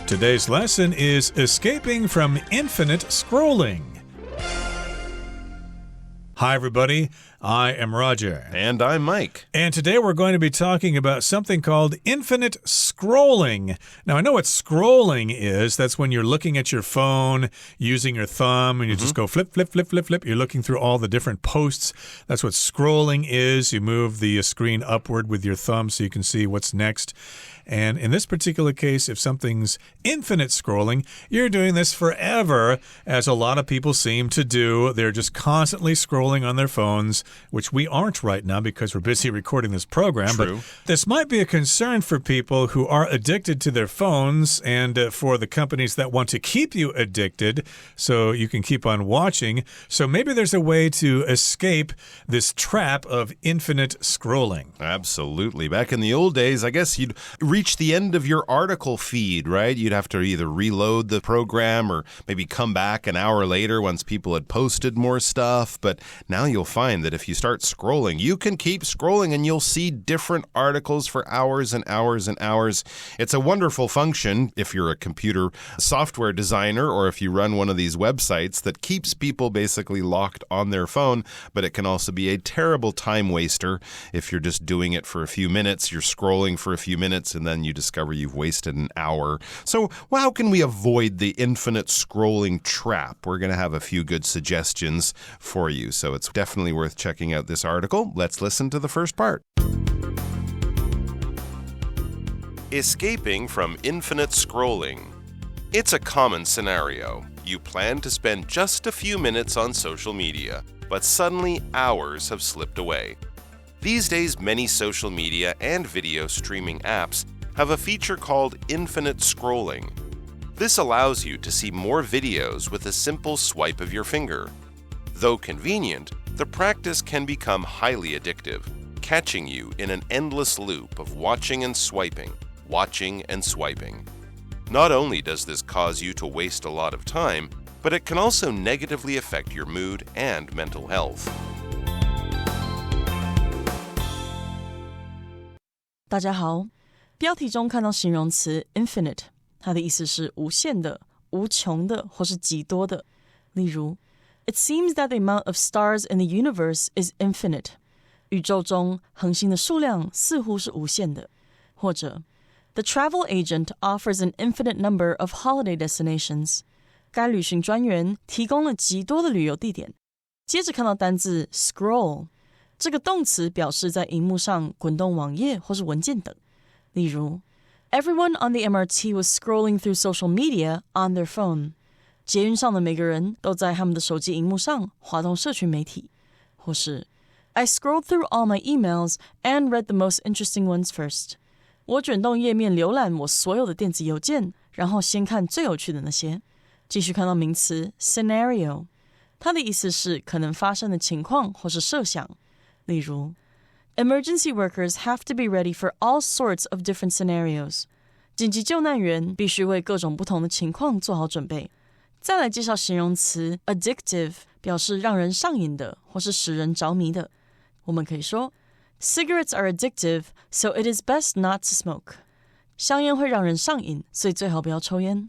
Today's lesson is escaping from infinite scrolling. Hi, everybody. I am Roger. And I'm Mike. And today we're going to be talking about something called infinite scrolling. Now, I know what scrolling is. That's when you're looking at your phone using your thumb and you just go flip, flip, flip, flip, flip. You're looking through all the different posts. That's what scrolling is. You move the screen upward with your thumb so you can see what's next. And in this particular case, if something's infinite scrolling, you're doing this forever, as a lot of people seem to do. They're just constantly scrolling on their phones, which we aren't right now because we're busy recording this program. True. But this might be a concern for people who are addicted to their phones and for the companies that want to keep you addicted so you can keep on watching. So maybe there's a way to escape this trap of infinite scrolling. Absolutely. Back in the old days, I guess you'd reach the end of your article feed, right? You'd have to either reload the program or maybe come back an hour later once people had posted more stuff. But now you'll find that if you start scrolling, you can keep scrolling and you'll see different articles for hours and hours and hours. It's a wonderful function if you're a computer software designer or if you run one of these websites that keeps people basically locked on their phone. But it can also be a terrible time waster if you're just doing it for a few minutes. You're scrolling for a few minutes and then you discover you've wasted an hour. So how can we avoid the infinite scrolling trap? We're going to have a few good suggestions for you. So it's definitely worth checking out this article. Let's listen to the first part. Escaping from infinite scrolling. It's a common scenario. You plan to spend just a few minutes on social media, but suddenly hours have slipped away. These days, many social media and video streaming apps have a feature called infinite scrolling. This allows you to see more videos with a simple swipe of your finger. Though convenient, the practice can become highly addictive, catching you in an endless loop of watching and swiping, watching and swiping. Not only does this cause you to waste a lot of time, but it can also negatively affect your mood and mental health. 大家好，标题中看到形容词 infinite， 它的意思是无限的、无穷的或是极多的。例如 It seems that the amount of stars in the universe is infinite. 宇宙中恒星的数量似乎是无限的。或者 The travel agent offers an infinite number of holiday destinations. 该旅行专员提供了极多的旅游地点。接着看到单字 scroll， 这个动词表示在荧幕上滚动网页或是文件等。例如 Everyone on the MRT was scrolling through social media on their phone. 捷运上的每个人都在他们的手机荧幕上滑动社群媒体。或是 I scrolled through all my emails and read the most interesting ones first. 我卷动页面浏览我所有的电子邮件，然后先看最有趣的那些。继续看到名词 scenario， 它的意思是可能发生的情况或是设想。例如 Emergency workers have to be ready for all sorts of different scenarios. 紧急救难员必须为各种不同的情况做好准备。再来介绍形容词 addictive， 表示让人上瘾的或是使人着迷的。我们可以说 Cigarettes are addictive, so it is best not to smoke. 香烟会让人上瘾，所以最好不要抽烟。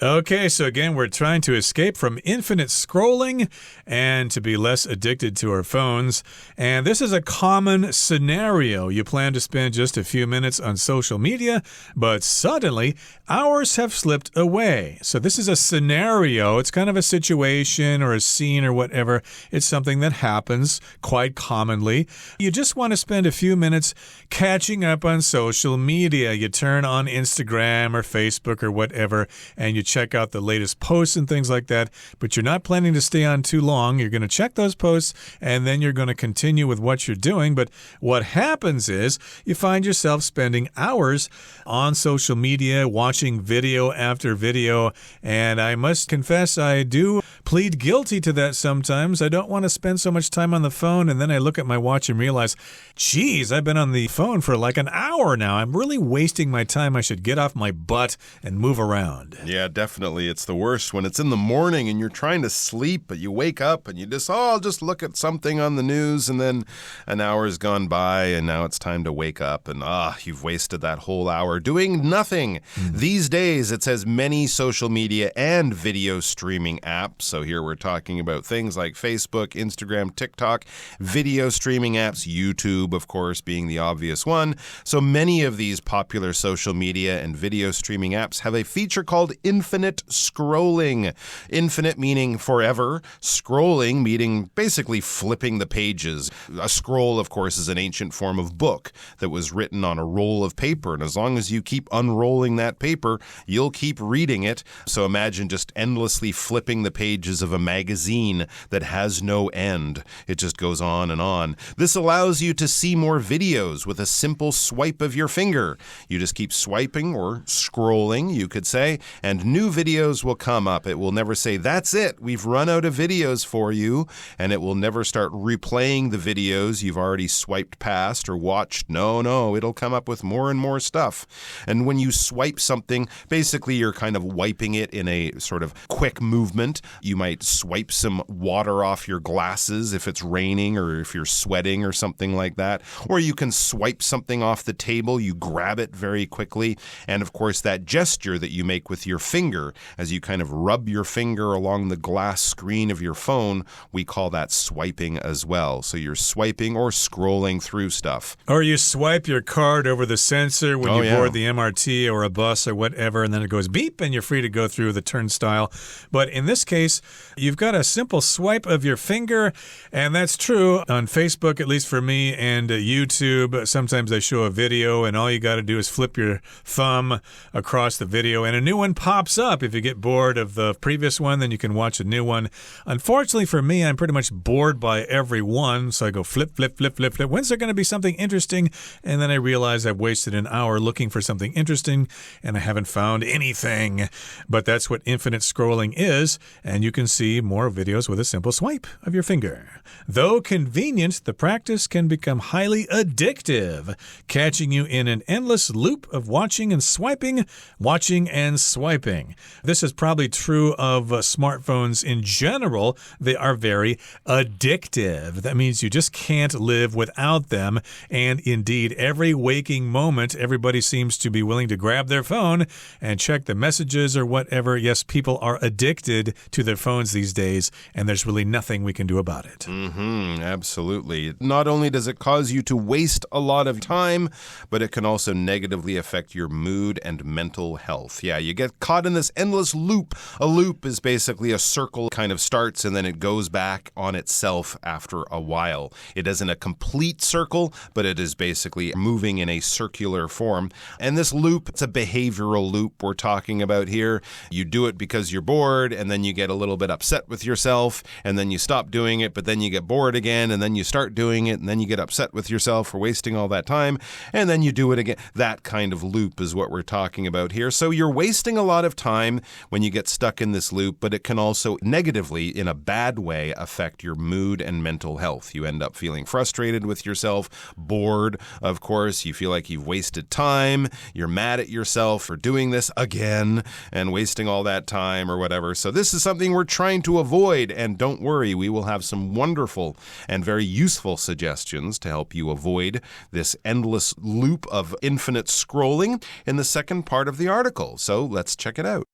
Okay, so again, we're trying to escape from infinite scrolling and to be less addicted to our phones. And this is a common scenario. You plan to spend just a few minutes on social media, but suddenly hours have slipped away. So this is a scenario. It's kind of a situation or a scene or whatever. It's something that happens quite commonly. You just want to spend a few minutes catching up on social media. You turn on Instagram or Facebook or whatever, and you check out the latest posts and things like that, but you're not planning to stay on too long. You're going to check those posts, and then you're going to continue with what you're doing. But what happens is you find yourself spending hours on social media, watching video after video, and I must confess I do plead guilty to that sometimes. I don't want to spend so much time on the phone, and then I look at my watch and realize, geez, I've been on the phone for like an hour now. I'm really wasting my time. I should get off my butt and move around. Yeah, definitely. It's the worst when it's in the morning and you're trying to sleep, but you wake up and you just, I'll just look at something on the news, and then an hour's gone by and now it's time to wake up and you've wasted that whole hour doing nothing. These days, it says many social media and video streaming apps. So here we're talking about things like Facebook, Instagram, TikTok, video streaming apps, YouTube, of course, being the obvious one. So many of these popular social media and video streaming apps have a feature called infinite scrolling. Infinite meaning forever, scrolling meaning basically flipping the pages. A scroll, of course, is an ancient form of book that was written on a roll of paper, and as long as you keep unrolling that paper, you'll keep reading it. So imagine just endlessly flipping the pages of a magazine that has no end. It just goes on and on. This allows you to see more videos with a simple swipe of your finger. You just keep swiping or scrolling, you could say, and new videos will come up. It will never say, that's it, we've run out of videos for you, and it will never start replaying the videos you've already swiped past or watched. No, it'll come up with more and more stuff. And when you swipe something, basically you're kind of wiping it in a sort of quick movement. You might swipe some water off your glasses if it's raining or if you're sweating or something like that. Or you can swipe something off the table. You grab it very quickly. And of course, that gesture that you make with your finger as you kind of rub your finger along the glass screen of your phone, we call that swiping as well. So you're swiping or scrolling through stuff. Or you swipe your card over the sensor when you board the MRT or a bus or whatever, and then it goes beep and you're free to go through the turnstile. But in this case, you've got a simple swipe of your finger, and that's true on Facebook, at least for me, and YouTube. Sometimes they show a video, and all you got to do is flip your thumb across the video, and a new one pops up. If you get bored of the previous one, then you can watch a new one. Unfortunately for me, I'm pretty much bored by every one, so I go flip, flip, flip, flip, flip. When's there going to be something interesting? And then I realize I've wasted an hour looking for something interesting, and I haven't found anything. But that's what infinite scrolling is, and you can see more videos with a simple swipe of your finger. Though convenient, the practice can become highly addictive, catching you in an endless loop of watching and swiping, watching and swiping. This is probably true of smartphones in general. They are very addictive. That means you just can't live without them, and indeed, every waking moment, everybody seems to be willing to grab their phone and check the messages or whatever. Yes, people are addicted to their phones these days, and there's really nothing we can do about it. Absolutely. Not only does it cause you to waste a lot of time, but it can also negatively affect your mood and mental health. Yeah, you get caught in this endless loop. A loop is basically a circle, kind of starts and then it goes back on itself after a while. It isn't a complete circle, but it is basically moving in a circular form. And this loop, it's a behavioral loop we're talking about here. You do it because you're bored, and then you get a little bit upset with yourself, and then you stop doing it, but then you get bored again, and then you start doing it, and then you get upset with yourself for wasting all that time, and then you do it again. That kind of loop is what we're talking about here. So you're wasting a lot of time when you get stuck in this loop, but it can also negatively, in a bad way, affect your mood and mental health. You end up feeling frustrated with yourself, bored, of course. You feel like you've wasted time. You're mad at yourself for doing this again and wasting all that time or whatever. So this is something we're trying to avoid, and don't worry, we will have some wonderful and very useful suggestions to help you avoid this endless loop of infinite scrolling in the second part of the article. So let's check it out.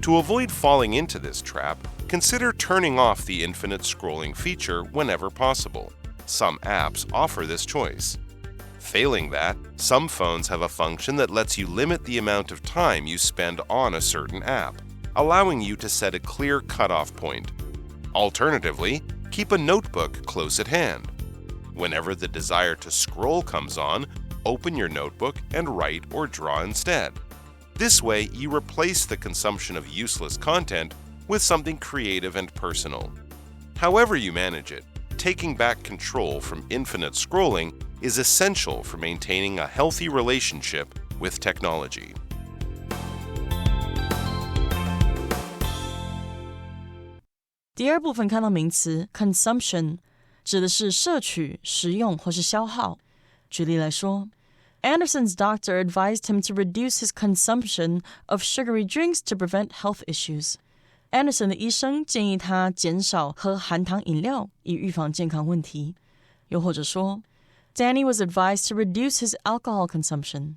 To avoid falling into this trap, consider turning off the infinite scrolling feature whenever possible. Some apps offer this choice. Failing that, some phones have a function that lets you limit the amount of time you spend on a certain app, allowing you to set a clear cutoff point. Alternatively, keep a notebook close at hand. Whenever the desire to scroll comes on, open your notebook and write or draw instead. This way, you replace the consumption of useless content with something creative and personal. However you manage it, taking back control from infinite scrolling is essential for maintaining a healthy relationship with technology. 第二部分看到名词 consumption， 指的是摄取、食用或是消耗。举例来说 Anderson's doctor advised him to reduce his consumption of sugary drinks to prevent health issues. Anderson 的医生建议他减少喝含糖饮料，以预防健康问题。又或者说 Danny was advised to reduce his alcohol consumption.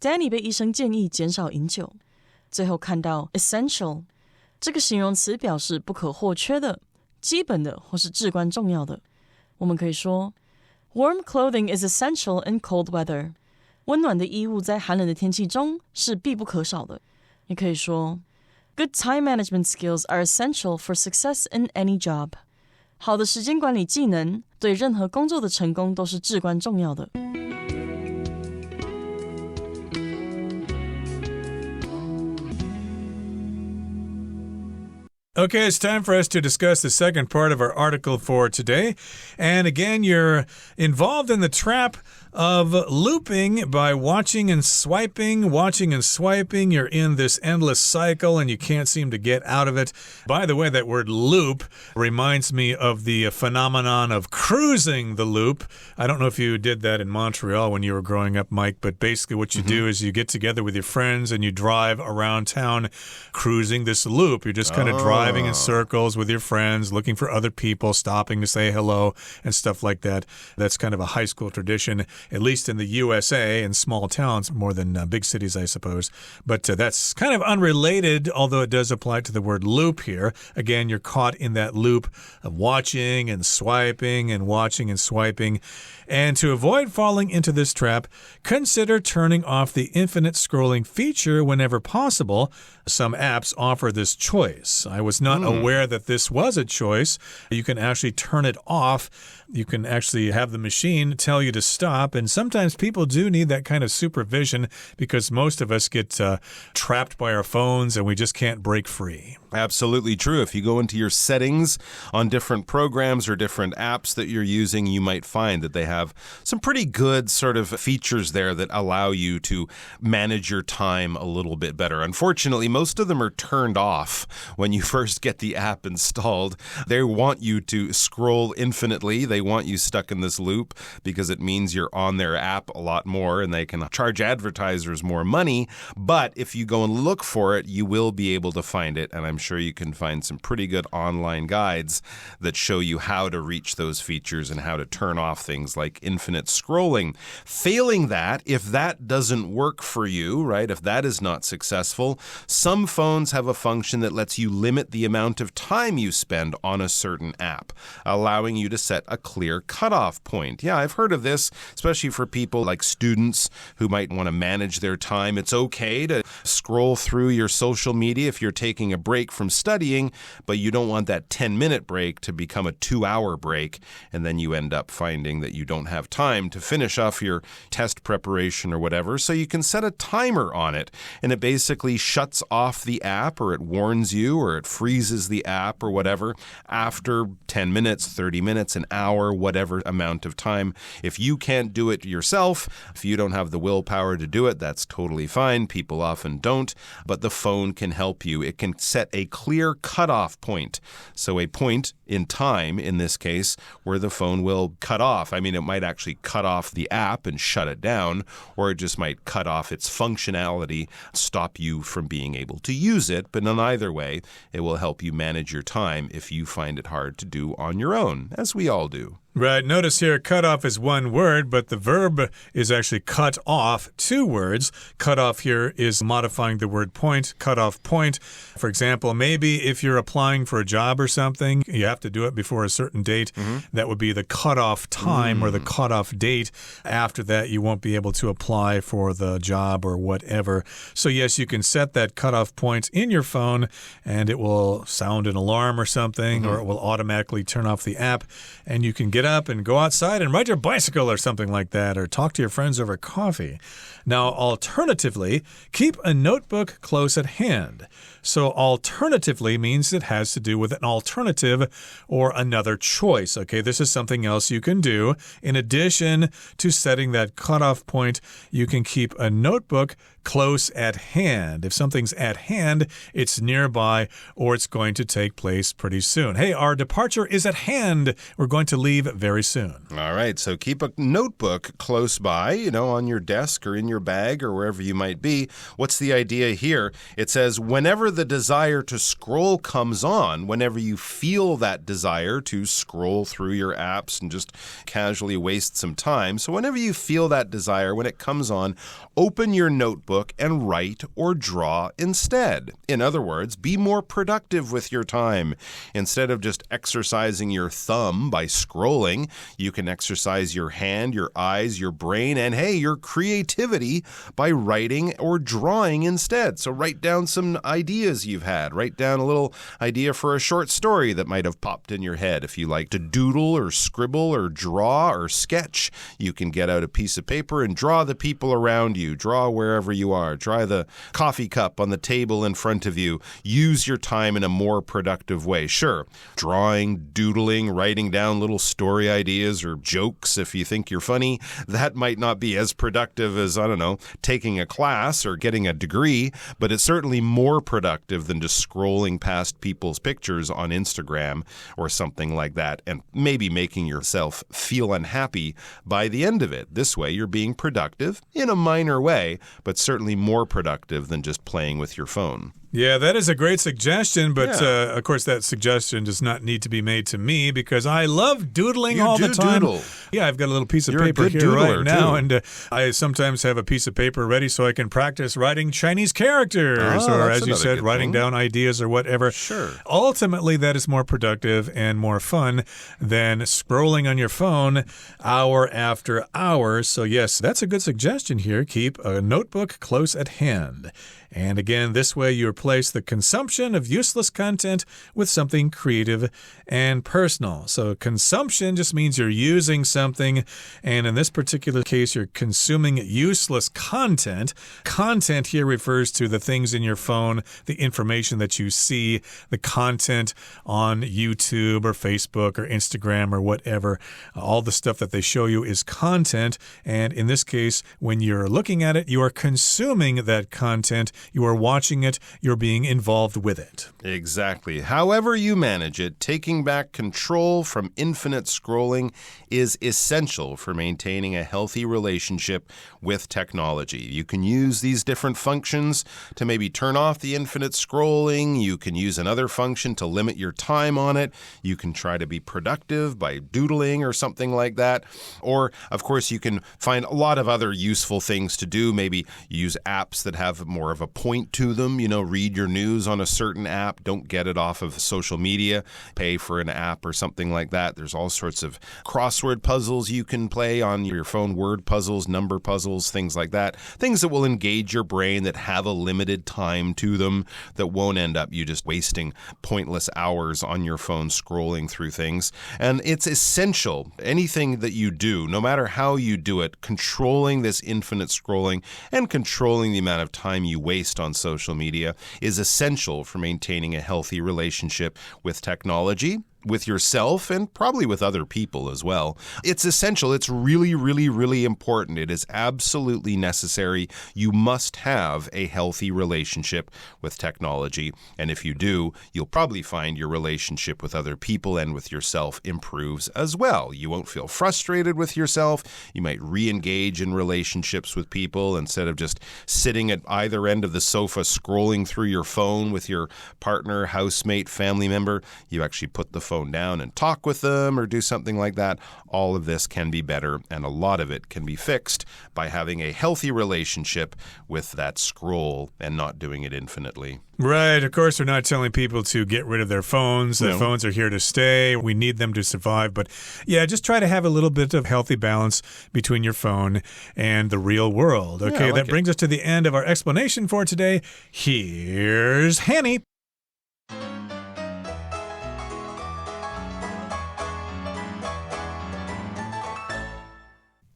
Danny 被医生建议减少饮酒。最后看到 essential 这个形容词表示不可或缺的、基本的或是至关重要的。我们可以说 Warm clothing is essential in cold weather. 温暖的衣物在寒冷的天气中是必不可少的。也可以说 Good time management skills are essential for success in any job. 好的时间管理技能对任何工作的成功都是至关重要的。Okay, it's time for us to discuss the second part of our article for today. And again, you're involved in the trap of looping by watching and swiping. You're in this endless cycle and you can't seem to get out of it. By the way, that word loop reminds me of the phenomenon of cruising the loop. I don't know if you did that in Montreal when you were growing up, Mike, but basically what you do is you get together with your friends and you drive around town cruising this loop. You're just kind of driving in circles with your friends, looking for other people, stopping to say hello and stuff like that. That's kind of a high school tradition, at least in the USA, in small towns, more than big cities, I suppose. But that's kind of unrelated, although it does apply to the word loop here. Again, you're caught in that loop of watching and swiping and watching and swiping. And to avoid falling into this trap, consider turning off the infinite scrolling feature whenever possible. Some apps offer this choice. I was not aware that this was a choice. You can actually turn it off. You can actually have the machine tell you to stop. And sometimes people do need that kind of supervision because most of us get trapped by our phones and we just can't break free. Absolutely true. If you go into your settings on different programs or different apps that you're using, you might find that they have some pretty good sort of features there that allow you to manage your time a little bit better. Unfortunately, most of them are turned off when you first get the app installed. They want you to scroll infinitely. They want you stuck in this loop because it means you're on their app a lot more and they can charge advertisers more money. But if you go and look for it, you will be able to find it. And I'm sure you can find some pretty good online guides that show you how to reach those features and how to turn off things like infinite scrolling. Failing that, if that doesn't work for you, right, if that is not successful, some phones have a function that lets you limit the amount of time you spend on a certain app, allowing you to set a clear cutoff point. Yeah, I've heard of this, especially for people like students who might want to manage their time. It's okay to scroll through your social media if you're taking a break from studying, but you don't want that 10-minute break to become a 2-hour break, and then you end up finding that you don't have time to finish off your test preparation or whatever. So you can set a timer on it, and it basically shuts off the app, or it warns you, or it freezes the app or whatever after 10 minutes, 30 minutes, an hour, whatever amount of time. If you can't do it yourself, if you don't have the willpower to do it, that's totally fine. People often don't, but the phone can help you. It can set a clear cutoff point. So a point in time, in this case, where the phone will cut off. I mean, it might actually cut off the app and shut it down, or it just might cut off its functionality, stop you from being able to use it. But in either way, it will help you manage your time if you find it hard to do on your own, as we all do. Right. Notice here, cut off is one word, but the verb is actually cut off, 2 words. Cut off here is modifying the word point, cut off point. For example, maybe if you're applying for a job or something, you have to do it before a certain date. That would be the cutoff time or the cutoff date. After that, you won't be able to apply for the job or whatever. So yes, you can set that cutoff point in your phone and it will sound an alarm or something, or it will automatically turn off the app, and you can get up and go outside and ride your bicycle or something like that, or talk to your friends over coffee. Now, alternatively, keep a notebook close at hand. So alternatively means it has to do with an alternative or another choice. Okay, this is something else you can do. In addition to setting that cutoff point, you can keep a notebook close at hand. If something's at hand, it's nearby or it's going to take place pretty soon. Hey, our departure is at hand. We're going to leave very soon. All right, so keep a notebook close by, on your desk or in your bag or wherever you might be. What's the idea here? It says whenever the desire to scroll comes on, whenever you feel that desire to scroll through your apps and just casually waste some time. So whenever you feel that desire, when it comes on, open your notebook and write or draw instead. In other words, be more productive with your time. Instead of just exercising your thumb by scrolling, you can exercise your hand, your eyes, your brain, and hey, your creativity by writing or drawing instead. So write down some ideas you've had. Write down a little idea for a short story that might have popped in your head. If you like to doodle or scribble or draw or sketch, you can get out a piece of paper and draw the people around you. Draw wherever you are. Draw the coffee cup on the table in front of you. Use your time in a more productive way. Sure, drawing, doodling, writing down little story ideas or jokes if you think you're funny, that might not be as productive as, taking a class or getting a degree, but it's certainly more productive than just scrolling past people's pictures on Instagram or something like that and maybe making yourself feel unhappy by the end of it. This way, you're being productive in a minor way, but certainly more productive than just playing with your phone. Yeah, that is a great suggestion, but of course that suggestion does not need to be made to me because I love doodling all the time. Doodle. Yeah, I've got a little piece of You're paper a good here right doodler, now, too. and I sometimes have a piece of paper ready so I can practice writing Chinese characters, or as you said, writing down ideas or whatever. Sure. Ultimately, that is more productive and more fun than scrolling on your phone hour after hour. So yes, that's a good suggestion here. Keep a notebook close at hand. And again, this way you replace the consumption of useless content with something creative and personal. So consumption just means you're using something, and in this particular case, you're consuming useless content. Content here refers to the things in your phone, the information that you see, the content on YouTube or Facebook or Instagram or whatever. All the stuff that they show you is content, and in this case, when you're looking at it, you are consuming that content. You are watching it. You're being involved with it. Exactly. However you manage it, taking back control from infinite scrolling is essential for maintaining a healthy relationship with technology. You can use these different functions to maybe turn off the infinite scrolling. You can use another function to limit your time on it. You can try to be productive by doodling or something like that. Or, of course, you can find a lot of other useful things to do. Maybe use apps that have more of a point to them. Read your news on a certain app. Don't get it off of social media. Pay for an app or something like that. There's all sorts of crossword puzzles you can play on your phone, word puzzles, number puzzles, things like that. Things that will engage your brain that have a limited time to them, that won't end up you just wasting pointless hours on your phone scrolling through things. And it's essential, anything that you do, no matter how you do it, controlling this infinite scrolling and controlling the amount of time you waste on social media is essential for maintaining a healthy relationship with technology, with yourself, and probably with other people as well. It's essential. It's really, really, really important. It is absolutely necessary. You must have a healthy relationship with technology. And if you do, you'll probably find your relationship with other people and with yourself improves as well. You won't feel frustrated with yourself. You might re-engage in relationships with people instead of just sitting at either end of the sofa scrolling through your phone with your partner, housemate, family member. You actually put the phone down and talk with them or do something like that. All of this can be better, and a lot of it can be fixed by having a healthy relationship with that scroll and not doing it infinitely. Right. Of course, we're not telling people to get rid of their phones. No. Their phones are here to stay. We need them to survive. But yeah, just try to have a little bit of healthy balance between your phone and the real world. Okay, that brings us to the end of our explanation for today. Here's Hanny.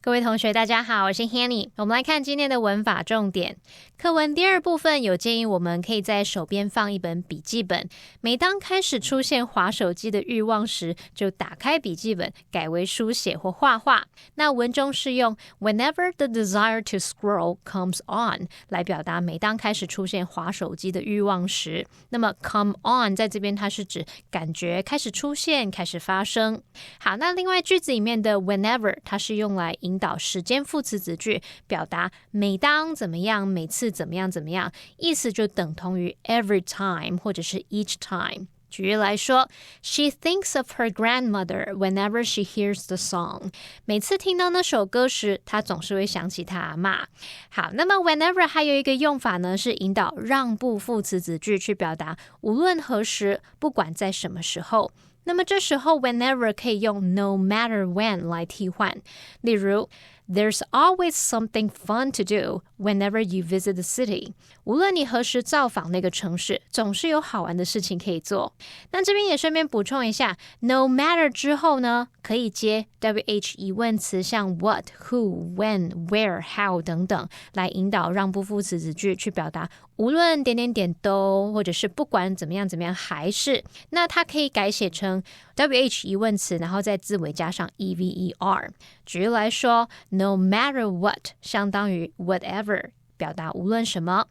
各位同学大家好，我是 Hanny。 我们来看今天的文法重点。课文第二部分有建议我们可以在手边放一本笔记本，每当开始出现滑手机的欲望时，就打开笔记本改为书写或画画。那文中是用 whenever the desire to scroll comes on 来表达每当开始出现滑手机的欲望时。那么 come on 在这边它是指感觉开始出现，开始发生。好，那另外句子里面的 whenever 它是用来引导时间副词子句，表达每当怎么样，每次怎么样怎么样，意思就等同于 every time 或者是 each time。举例来说 She thinks of her grandmother whenever she hears the song. 每次听到那首歌时，她总是会想起她阿嬷。好，那么 whenever 还有一个用法呢，是引导让步副词子句，去表达无论何时，不管在什么时候。那么这时候 whenever 可以用 no matter when 来替换。例如There's always something fun to do whenever you visit the city. 无论你何时造访那个城市，总是有好玩的事情可以做。那这边也顺便补充一下 no matter 之后呢，可以接 WH 疑问词，像 what, who, when, where, how 等等，来引导让步副词子句，去表达无论点点点都，或者是不管怎么样怎么样还是。那它可以改写成 WH 疑问词，然后在字尾加上 EVER。举例来说No matter what 相当于 whatever 表达无论什么。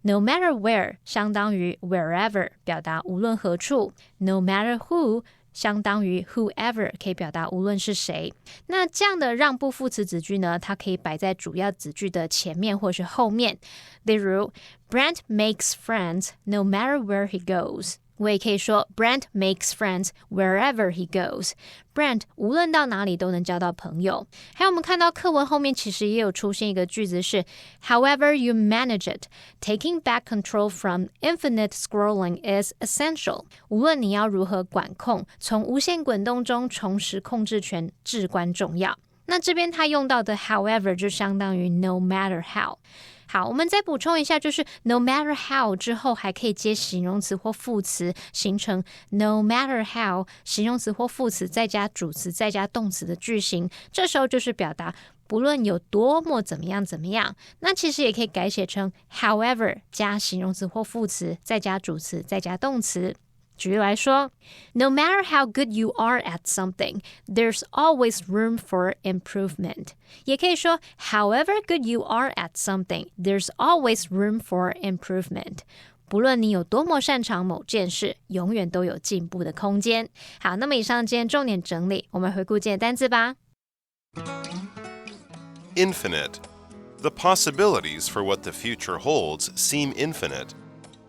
No matter where 相当于 wherever 表达无论何处。No matter who 相当于 whoever 可以表达无论是谁。那这样的让步副词子句呢，它可以摆在主要子句的前面或是后面。例如 Brent makes friends no matter where he goes。我也可以说 Brent makes friends wherever he goes. Brent 无论到哪里都能交到朋友。还有我们看到课文后面其实也有出现一个句子是 However you manage it, taking back control from infinite scrolling is essential. 无论你要如何管控，从无限滚动中重拾控制权至关重要。那这边他用到的 however 就相当于 no matter how。好，我们再补充一下，就是 no matter how 之后还可以接形容词或副词，形成 no matter how 形容词或副词再加主词再加动词的句型。这时候就是表达不论有多么怎么样怎么样。那其实也可以改写成 however 加形容词或副词再加主词再加动词。举例来说 No matter how good you are at something, there's always room for improvement. 也可以说 However good you are at something, there's always room for improvement. 不论你有多么擅长某件事，永远都有进步的空间。好，那么以上今天重点整理，我们回顾今天单字吧。Infinite. The possibilities for what the future holds seem infinite.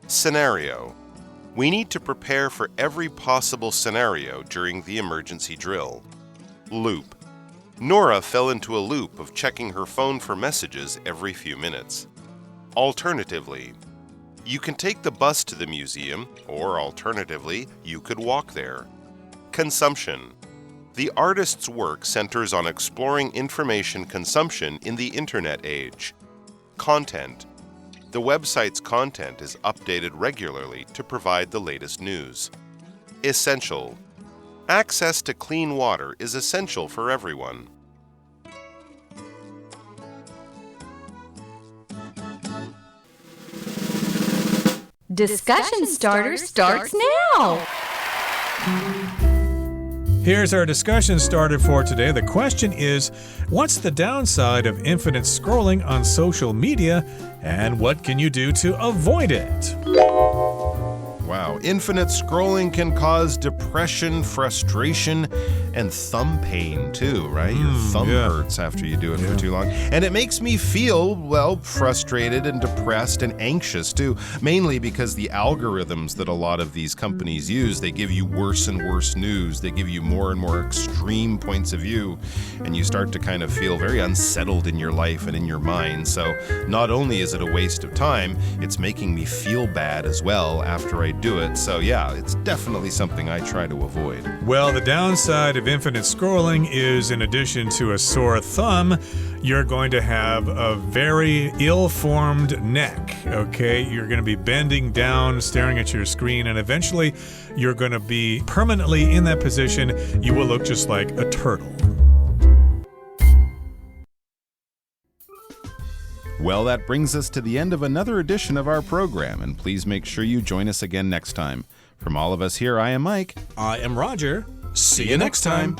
Scenario.We need to prepare for every possible scenario during the emergency drill. Loop. Nora fell into a loop of checking her phone for messages every few minutes. Alternatively. You can take the bus to the museum, or alternatively, you could walk there. Consumption. The artist's work centers on exploring information consumption in the Internet age. Content.The website's content is updated regularly to provide the latest news. Essential. Access to clean water is essential for everyone. Discussion Starter starts now! Here's our discussion starter for today. The question is, what's the downside of infinite scrolling on social media, and what can you do to avoid it? Wow, infinite scrolling can cause depression, frustration, and thumb pain too, right? Your thumb hurts after you do it for too long. And it makes me feel, well, frustrated and depressed and anxious too, mainly because the algorithms that a lot of these companies use, they give you worse and worse news. They give you more and more extreme points of view, and you start to kind of feel very unsettled in your life and in your mind. So not only is it a waste of time, it's making me feel bad as well after I do it. So yeah, it's definitely something I try to avoid. Well, the downside of infinite scrolling is, in addition to a sore thumb, you're going to have a very ill-formed neck, okay? You're going to be bending down, staring at your screen, and eventually you're going to be permanently in that position. You will look just like a turtle. Well, that brings us to the end of another edition of our program, and please make sure you join us again next time. From all of us here, I am Mike. I am Roger. See you next time.